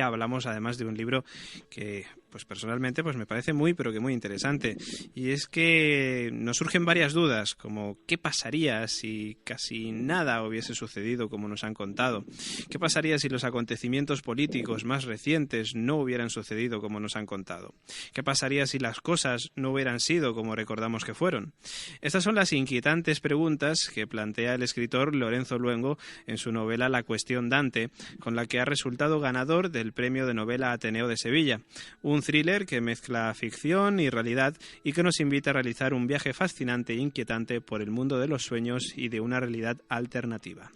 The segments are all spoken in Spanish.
hablamos además de un libro que pues personalmente pues me parece muy pero que muy interesante, y es que nos surgen varias dudas, como ¿qué pasaría si casi nada hubiese sucedido como nos han contado? ¿Qué pasaría si los acontecimientos políticos más recientes no hubieran sucedido como nos han contado? ¿Qué pasaría si las cosas no hubieran sido como recordamos que fueron? Estas son las inquietantes preguntas que plantea el escritor Lorenzo Luengo en su novela La cuestión Dante, con la que ha resultado ganador del Premio de Novela Ateneo de Sevilla, un thriller que mezcla ficción y realidad y que nos invita a realizar un viaje fascinante e inquietante por el mundo de los sueños y de una realidad alternativa.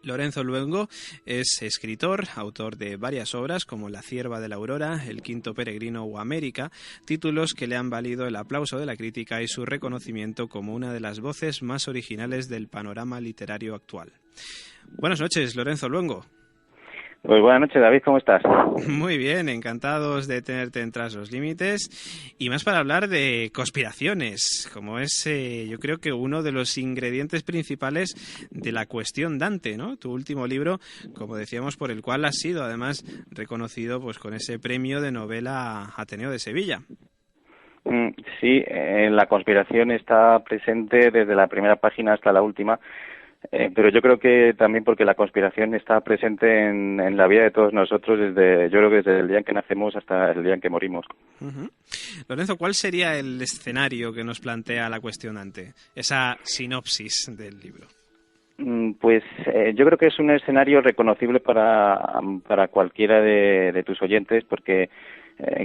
Lorenzo Luengo es escritor, autor de varias obras como La cierva de la aurora, El quinto peregrino o América, títulos que le han valido el aplauso de la crítica y su reconocimiento como una de las voces más originales del panorama literario actual. Buenas noches, Lorenzo Luengo. Pues buenas noches, David, ¿cómo estás? Muy bien, encantados de tenerte en Tras los Límites, y más para hablar de conspiraciones, como es yo creo que uno de los ingredientes principales de La cuestión Dante, ¿no? Tu último libro, como decíamos, por el cual has sido además reconocido pues con ese premio de novela Ateneo de Sevilla. Sí, la conspiración está presente desde la primera página hasta la última. Pero yo creo que también porque la conspiración está presente en la vida de todos nosotros yo creo que desde el día en que nacemos hasta el día en que morimos. Uh-huh. Lorenzo, ¿cuál sería el escenario que nos plantea La cuestión Dante? Esa sinopsis del libro. Pues yo creo que es un escenario reconocible para cualquiera de tus oyentes, porque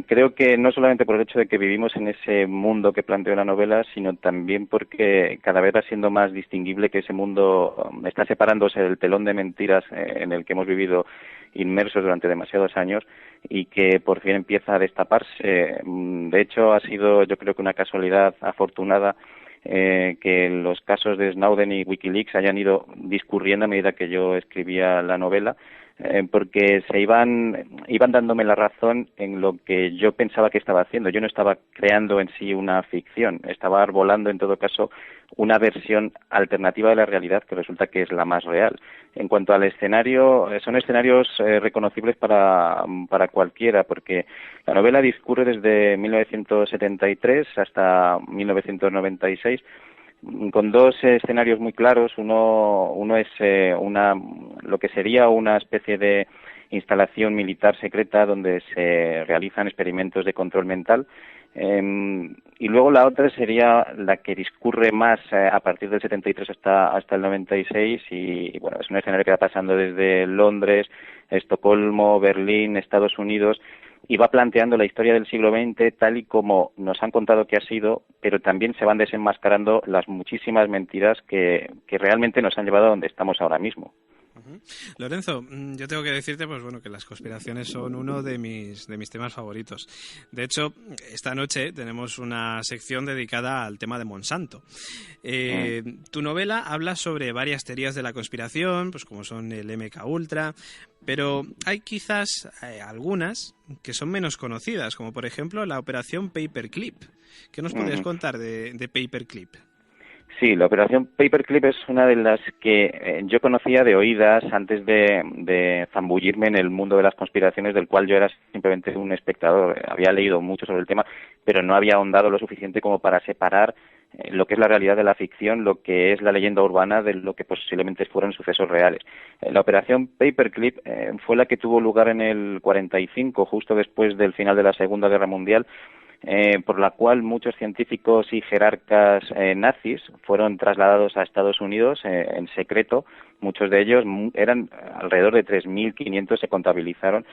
creo que no solamente por el hecho de que vivimos en ese mundo que plantea la novela, sino también porque cada vez va siendo más distinguible que ese mundo está separándose del telón de mentiras en el que hemos vivido inmersos durante demasiados años y que por fin empieza a destaparse. De hecho, ha sido yo creo que una casualidad afortunada que los casos de Snowden y WikiLeaks hayan ido discurriendo a medida que yo escribía la novela, porque se iban dándome la razón en lo que yo pensaba que estaba haciendo. Yo no estaba creando en sí una ficción, estaba arbolando en todo caso una versión alternativa de la realidad que resulta que es la más real. En cuanto al escenario, son escenarios reconocibles para cualquiera, porque la novela discurre desde 1973 hasta 1996, con dos escenarios muy claros. Uno es lo que sería una especie de instalación militar secreta donde se realizan experimentos de control mental, y luego la otra sería la que discurre más a partir del 73 hasta el 96, y bueno, es un escenario que va pasando desde Londres, Estocolmo, Berlín, Estados Unidos, y va planteando la historia del siglo XX tal y como nos han contado que ha sido, pero también se van desenmascarando las muchísimas mentiras que realmente nos han llevado a donde estamos ahora mismo. Uh-huh. Lorenzo, yo tengo que decirte pues bueno que las conspiraciones son uno de mis temas favoritos. De hecho, esta noche tenemos una sección dedicada al tema de Monsanto. Tu novela habla sobre varias teorías de la conspiración, pues como son el MK Ultra, pero hay quizás algunas que son menos conocidas, como por ejemplo la operación Paperclip. ¿Qué nos podrías contar de Paperclip? Sí, la operación Paperclip es una de las que yo conocía de oídas antes de zambullirme en el mundo de las conspiraciones, del cual yo era simplemente un espectador. Había leído mucho sobre el tema, pero no había ahondado lo suficiente como para separar lo que es la realidad de la ficción, lo que es la leyenda urbana de lo que posiblemente fueron sucesos reales. La operación Paperclip fue la que tuvo lugar en el 45, justo después del final de la Segunda Guerra Mundial, por la cual muchos científicos y jerarcas nazis fueron trasladados a Estados Unidos en secreto. Muchos de ellos, eran alrededor de 3.500, se contabilizaron,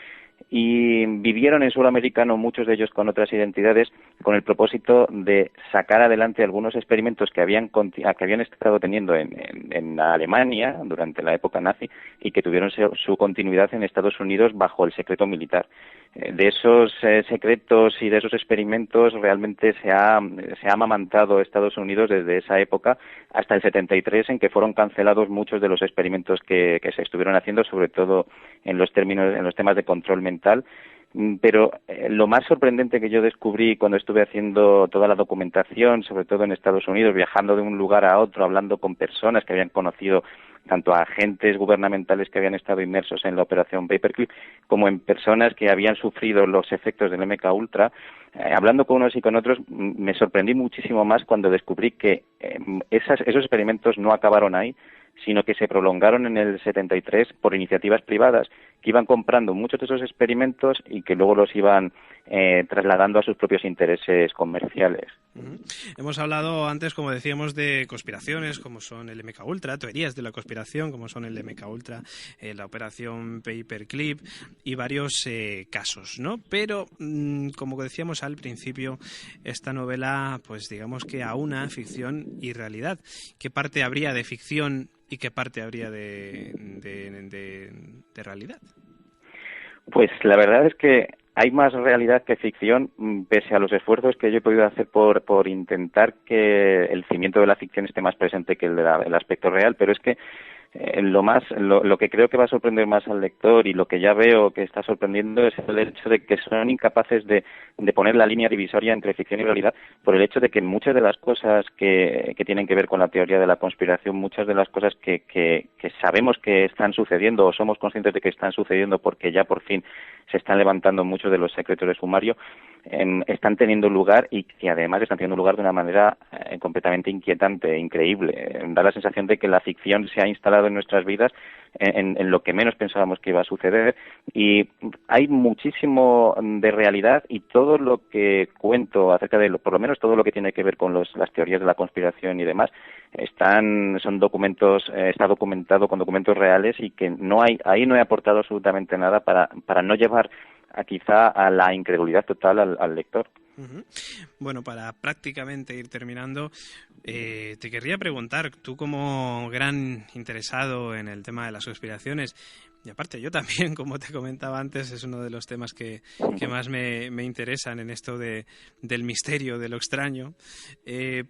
y vivieron en suelo americano, muchos de ellos con otras identidades, con el propósito de sacar adelante algunos experimentos que habían estado teniendo en Alemania durante la época nazi y que tuvieron su continuidad en Estados Unidos bajo el secreto militar. De esos secretos y de esos experimentos realmente se ha amamantado Estados Unidos desde esa época hasta el 73, en que fueron cancelados muchos de los experimentos que se estuvieron haciendo, sobre todo en los temas de control mental. Pero lo más sorprendente que yo descubrí cuando estuve haciendo toda la documentación, sobre todo en Estados Unidos, viajando de un lugar a otro, hablando con personas que habían conocido tanto a agentes gubernamentales que habían estado inmersos en la operación Paperclip, como en personas que habían sufrido los efectos del MK Ultra, hablando con unos y con otros, me sorprendí muchísimo más cuando descubrí que esos experimentos no acabaron ahí, sino que se prolongaron en el 73 por iniciativas privadas que iban comprando muchos de esos experimentos y que luego los iban trasladando a sus propios intereses comerciales. Hemos hablado antes, como decíamos, de conspiraciones como son el MK Ultra, teorías de la conspiración como son el MK Ultra, la operación Paperclip y varios casos, ¿no? Pero, como decíamos al principio, esta novela, pues digamos que aúna ficción y realidad. ¿Qué parte habría de ficción y qué parte habría de realidad? Pues la verdad es que hay más realidad que ficción, pese a los esfuerzos que yo he podido hacer por intentar que el cimiento de la ficción esté más presente que el aspecto real, pero es que lo que creo que va a sorprender más al lector y lo que ya veo que está sorprendiendo es el hecho de que son incapaces de poner la línea divisoria entre ficción y realidad, por el hecho de que muchas de las cosas que tienen que ver con la teoría de la conspiración, muchas de las cosas que sabemos que están sucediendo o somos conscientes de que están sucediendo porque ya por fin se están levantando muchos de los secretos de sumario, están teniendo lugar y que además están teniendo lugar de una manera completamente inquietante, increíble. Da la sensación de que la ficción se ha instalado en nuestras vidas en lo que menos pensábamos que iba a suceder, y hay muchísimo de realidad, y todo lo que cuento acerca de por lo menos todo lo que tiene que ver con las teorías de la conspiración y demás, está documentado con documentos reales, y que ahí no he aportado absolutamente nada para no llevar quizá a la incredulidad total al lector. Bueno, para prácticamente ir terminando, te querría preguntar, tú como gran interesado en el tema de las conspiraciones, y aparte yo también, como te comentaba antes, es uno de los temas que más me interesan en esto del misterio, de lo extraño,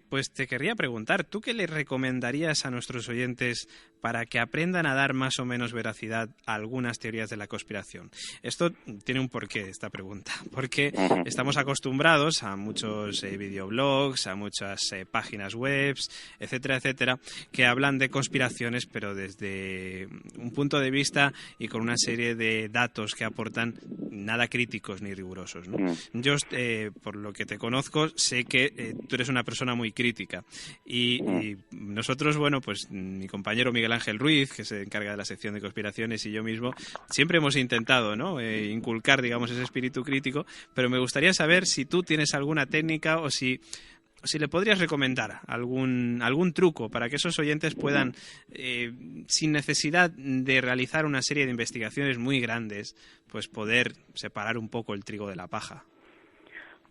pues te querría preguntar, ¿tú qué le recomendarías a nuestros oyentes para que aprendan a dar más o menos veracidad a algunas teorías de la conspiración? Esto tiene un porqué, esta pregunta, porque estamos acostumbrados a muchos videoblogs, a muchas páginas web, etcétera, etcétera, que hablan de conspiraciones, pero desde un punto de vista y con una serie de datos que aportan nada críticos ni rigurosos, ¿no? Yo, por lo que te conozco, sé que tú eres una persona muy crítica y nosotros, bueno, pues mi compañero Miguel Ángel Ruiz, que se encarga de la sección de conspiraciones, y yo mismo, siempre hemos intentado, ¿no?, inculcar, digamos, ese espíritu crítico, pero me gustaría saber si tú tienes alguna técnica o si le podrías recomendar algún truco para que esos oyentes puedan, sin necesidad de realizar una serie de investigaciones muy grandes, pues poder separar un poco el trigo de la paja.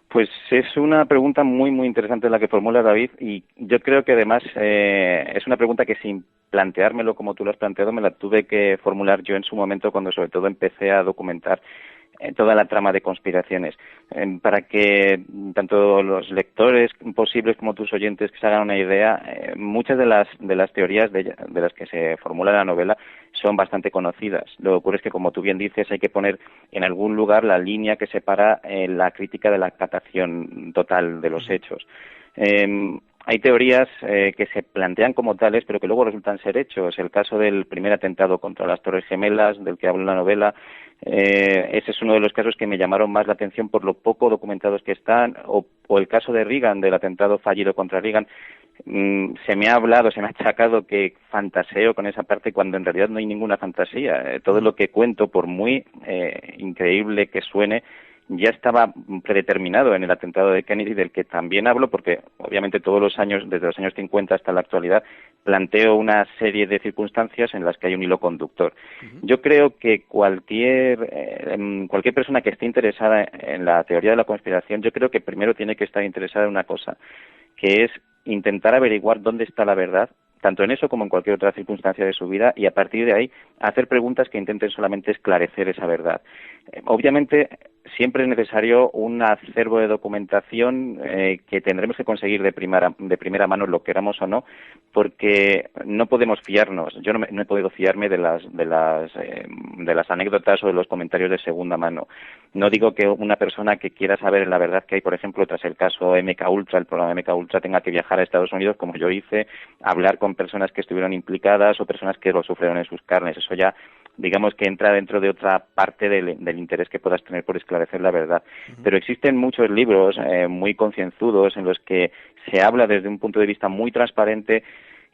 Pues es una pregunta muy, muy interesante la que formula David, y yo creo que además es una pregunta que, sin planteármelo como tú lo has planteado, me la tuve que formular yo en su momento, cuando sobre todo empecé a documentar toda la trama de conspiraciones, para que tanto los lectores posibles como tus oyentes que se hagan una idea. Muchas de las teorías de las que se formula la novela son bastante conocidas. Lo que ocurre es que, como tú bien dices, hay que poner en algún lugar la línea que separa la crítica de la catación total de los hechos. Hay teorías que se plantean como tales, pero que luego resultan ser hechos. El caso del primer atentado contra las Torres Gemelas, del que hablo en la novela, ese es uno de los casos que me llamaron más la atención por lo poco documentados que están, o el caso de Reagan, del atentado fallido contra Reagan. Se me ha achacado que fantaseo con esa parte, cuando en realidad no hay ninguna fantasía. Todo lo que cuento, por muy increíble que suene, ya estaba predeterminado en el atentado de Kennedy, del que también hablo, porque obviamente todos los años, desde los años 50 hasta la actualidad, planteo una serie de circunstancias en las que hay un hilo conductor. Yo creo que cualquier persona que esté interesada en la teoría de la conspiración, yo creo que primero tiene que estar interesada en una cosa, que es intentar averiguar dónde está la verdad, tanto en eso como en cualquier otra circunstancia de su vida, y a partir de ahí hacer preguntas que intenten solamente esclarecer esa verdad. Obviamente siempre es necesario un acervo de documentación que tendremos que conseguir de primera mano, lo queramos o no, porque no podemos fiarnos. Yo no he podido fiarme de las anécdotas o de los comentarios de segunda mano. No digo que una persona que quiera saber la verdad que hay, por ejemplo, tras el caso MKUltra, el programa MKUltra, tenga que viajar a Estados Unidos, como yo hice, hablar con personas que estuvieron implicadas o personas que lo sufrieron en sus carnes. Eso ya, digamos que entra dentro de otra parte del interés que puedas tener por esclarecer la verdad. Pero existen muchos libros muy concienzudos en los que se habla desde un punto de vista muy transparente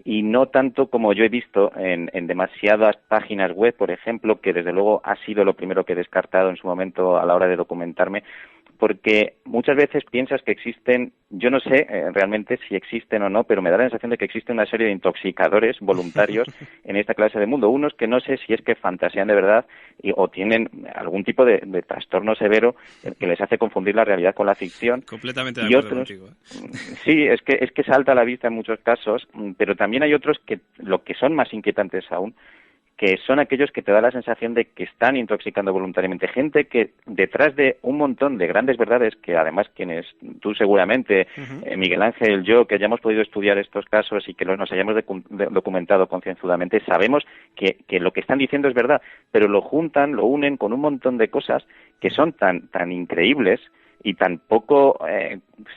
y no tanto como yo he visto en demasiadas páginas web, por ejemplo, que desde luego ha sido lo primero que he descartado en su momento a la hora de documentarme, porque muchas veces piensas que existen, yo no sé realmente si existen o no, pero me da la sensación de que existe una serie de intoxicadores voluntarios en esta clase de mundo. Unos que no sé si es que fantasean de verdad o tienen algún tipo de trastorno severo que les hace confundir la realidad con la ficción. Completamente de acuerdo contigo. Sí, es que salta a la vista en muchos casos, pero también hay otros que lo que son más inquietantes aún, que son aquellos que te da la sensación de que están intoxicando voluntariamente. Gente que detrás de un montón de grandes verdades, que además quienes, tú seguramente, Miguel Ángel, yo, que hayamos podido estudiar estos casos y que nos hayamos documentado concienzudamente, sabemos que lo que están diciendo es verdad, pero lo juntan, lo unen con un montón de cosas que son tan increíbles y tan poco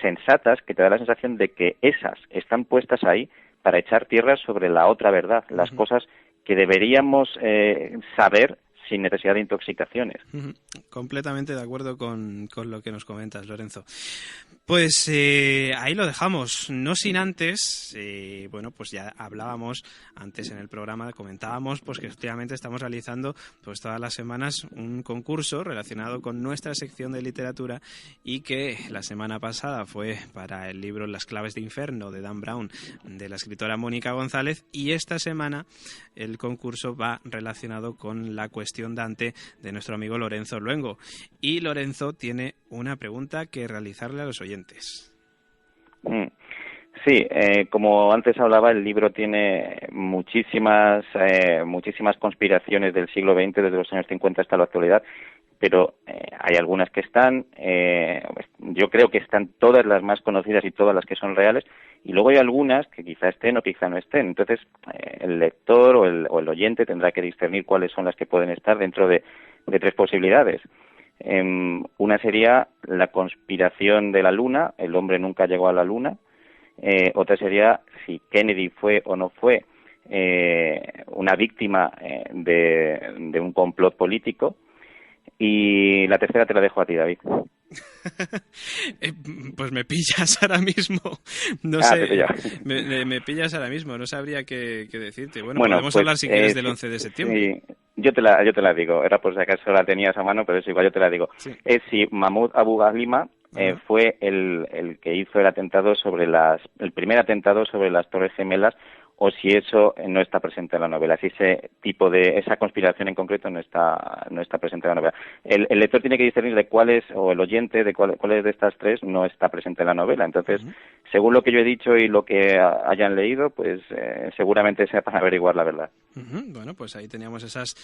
sensatas, que te da la sensación de que esas están puestas ahí para echar tierra sobre la otra verdad, las cosas que deberíamos saber sin necesidad de intoxicaciones. Completamente de acuerdo con lo que nos comentas, Lorenzo. Pues ahí lo dejamos, no sin antes, bueno, pues ya hablábamos antes en el programa, comentábamos pues que efectivamente estamos realizando pues todas las semanas un concurso relacionado con nuestra sección de literatura y que la semana pasada fue para el libro Las claves de Inferno de Dan Brown de la escritora Mónica González, y esta semana el concurso va relacionado con La cuestión Dante de nuestro amigo Lorenzo Luengo, y Lorenzo tiene una pregunta que realizarle a los oyentes. Sí, como antes hablaba, el libro tiene muchísimas conspiraciones del siglo XX, desde los años 50 hasta la actualidad, pero hay algunas que están, yo creo que están todas las más conocidas y todas las que son reales, y luego hay algunas que quizá estén o quizá no estén. Entonces, el lector o el oyente tendrá que discernir cuáles son las que pueden estar dentro de tres posibilidades. Una sería la conspiración de la Luna, el hombre nunca llegó a la Luna. Otra sería si Kennedy fue o no fue una víctima de un complot político. Y la tercera te la dejo a ti, David. Pues me pillas ahora mismo. No sé, me pillas ahora mismo, no sabría qué decirte. Bueno, podemos hablar si quieres del 11 de septiembre. Sí, yo te la digo, era por si acaso la tenías a mano, pero es igual, yo te la digo. Sí. Es si Mahmoud Abu Ghalima fue el que hizo el primer atentado sobre las Torres Gemelas, o si eso no está presente en la novela, si esa conspiración en concreto no está presente en la novela. El lector tiene que discernir de cuáles, o el oyente de cuáles de estas tres no está presente en la novela. Entonces, según lo que yo he dicho y lo que hayan leído, pues seguramente sepan averiguar la verdad. Bueno, pues ahí teníamos esas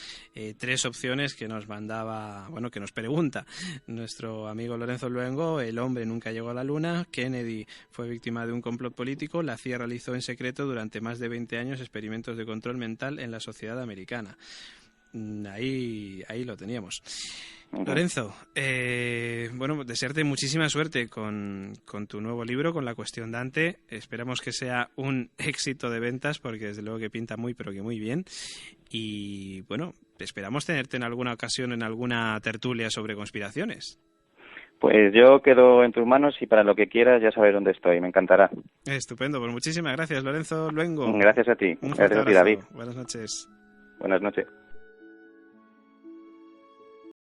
tres opciones que nos mandaba, bueno, que nos pregunta nuestro amigo Lorenzo Luengo. El hombre nunca llegó a la Luna, Kennedy fue víctima de un complot político, la CIA realizó en secreto durante más de 20 años experimentos de control mental en la sociedad americana. Ahí lo teníamos. Lorenzo, bueno, desearte muchísima suerte con tu nuevo libro, con La cuestión Dante. Esperamos que sea un éxito de ventas, porque desde luego que pinta muy, pero que muy bien. Y bueno, esperamos tenerte en alguna ocasión en alguna tertulia sobre conspiraciones. Pues yo quedo en tus manos y para lo que quieras ya sabes dónde estoy, me encantará. Estupendo, pues muchísimas gracias, Lorenzo Luengo. Gracias a ti. Gracias a ti, David. Buenas noches. Buenas noches.